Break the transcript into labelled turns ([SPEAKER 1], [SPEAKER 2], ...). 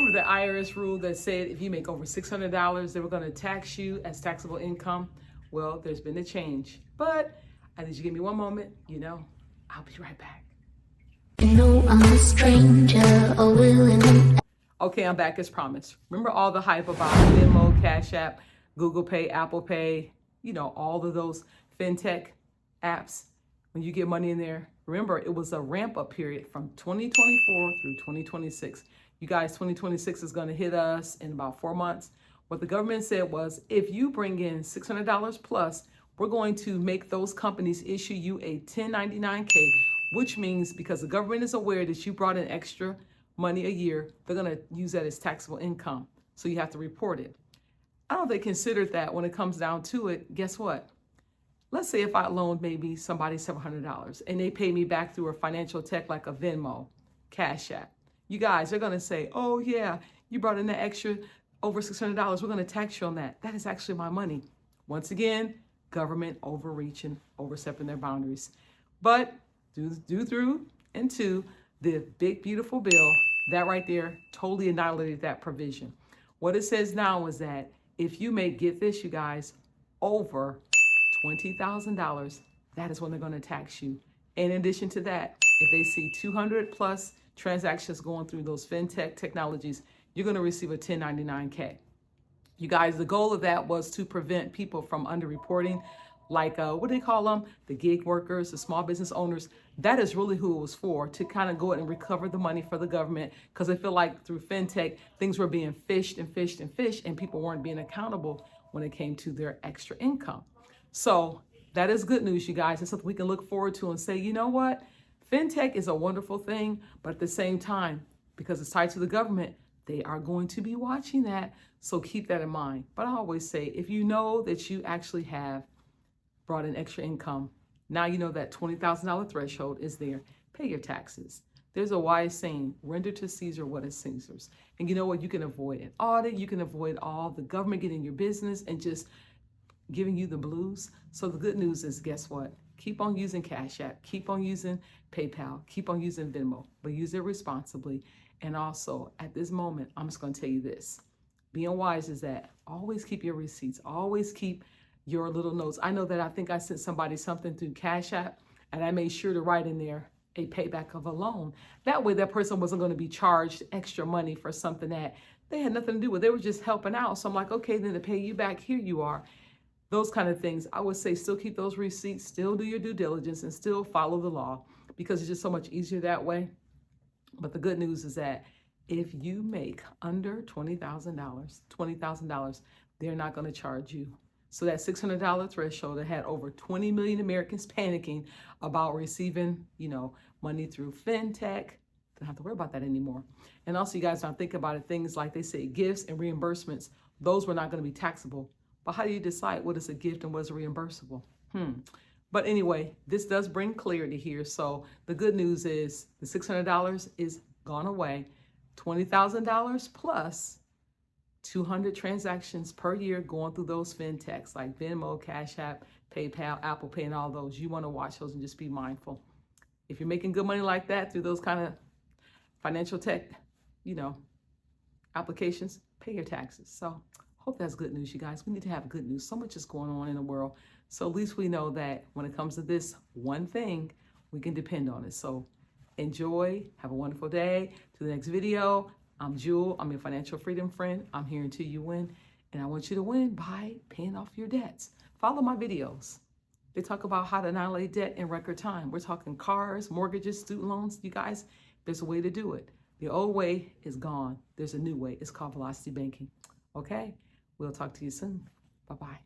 [SPEAKER 1] remember the IRS rule that said if you make over $600, they were going to tax you as taxable income? Well, there's been a change, but I need you to give me one moment. I'll be right back.
[SPEAKER 2] I'm a stranger,
[SPEAKER 1] Okay, I'm back as promised. Remember all the hype about VENMO, Cash App, Google Pay, Apple Pay, all of those fintech apps. When you get money in there, remember it was a ramp up period from 2024 through 2026. You guys, 2026 is going to hit us in about 4 months. What the government said was, if you bring in $600 plus, we're going to make those companies issue you a 1099K, which means because the government is aware that you brought in extra money a year, they're going to use that as taxable income. So you have to report it. I don't know if they considered that when it comes down to it. Guess what? Let's say if I loaned maybe somebody $700 and they pay me back through a financial tech like a Venmo, Cash App. You guys are going to say, oh yeah, you brought in that extra over $600. We're going to tax you on that. That is actually my money. Once again, government overreaching, overstepping their boundaries. But due through and to the big, beautiful bill, that right there totally annihilated that provision. What it says now is that if you may get this, you guys, over $20,000, that is when they're going to tax you. In addition to that, if they see 200 plus transactions going through those fintech technologies, you're going to receive a 1099K. You guys, the goal of that was to prevent people from underreporting, like what do they call them? The gig workers, the small business owners. That is really who it was for, to kind of go and recover the money for the government, because I feel like through fintech, things were being fished and fished and fished, and people weren't being accountable when it came to their extra income. So that is good news, you guys. It's something we can look forward to and say, you know what? Fintech is a wonderful thing, but at the same time, because it's tied to the government, they are going to be watching that. So keep that in mind. But I always say, if you know that you actually have brought in extra income, now you know that $20,000 threshold is there. Pay your taxes. There's a wise saying, render to Caesar what is Caesar's. And you know what? You can avoid an audit. You can avoid all the government getting your business and just giving you the blues. So the good news is, guess what? Keep on using Cash App. Keep on using PayPal. Keep on using Venmo, but use it responsibly. And also, at this moment, I'm just going to tell you this. Being wise is that always keep your receipts. Always keep your little notes. I know that I think I sent somebody something through Cash App, and I made sure to write in there a payback of a loan. That way that person wasn't going to be charged extra money for something that they had nothing to do with. They were just helping out. So I'm like, okay, then to pay you back, here you are. Those kind of things. I would say still keep those receipts, still do your due diligence, and still follow the law, because it's just so much easier that way. But the good news is that if you make under $20,000, they're not going to charge you. So that $600 threshold that had over 20 million Americans panicking about receiving, money through fintech, don't have to worry about that anymore. And also, you guys, don't think about it, things like they say gifts and reimbursements, those were not going to be taxable. But how do you decide what is a gift and what is reimbursable? But anyway, this does bring clarity here. So the good news is the $600 is gone away. $20,000 plus 200 transactions per year going through those fintechs like Venmo, Cash App, PayPal, Apple Pay, and all those. You want to watch those and just be mindful. If you're making good money like that through those kind of financial tech, applications, pay your taxes. So hope that's good news, you guys. We need to have good news. So much is going on in the world. So at least we know that when it comes to this one thing, we can depend on it. So enjoy. Have a wonderful day. To the next video. I'm Jewel. I'm your financial freedom friend. I'm here until you win. And I want you to win by paying off your debts. Follow my videos. They talk about how to annihilate debt in record time. We're talking cars, mortgages, student loans. You guys, there's a way to do it. The old way is gone. There's a new way. It's called velocity banking. Okay? We'll talk to you soon. Bye-bye.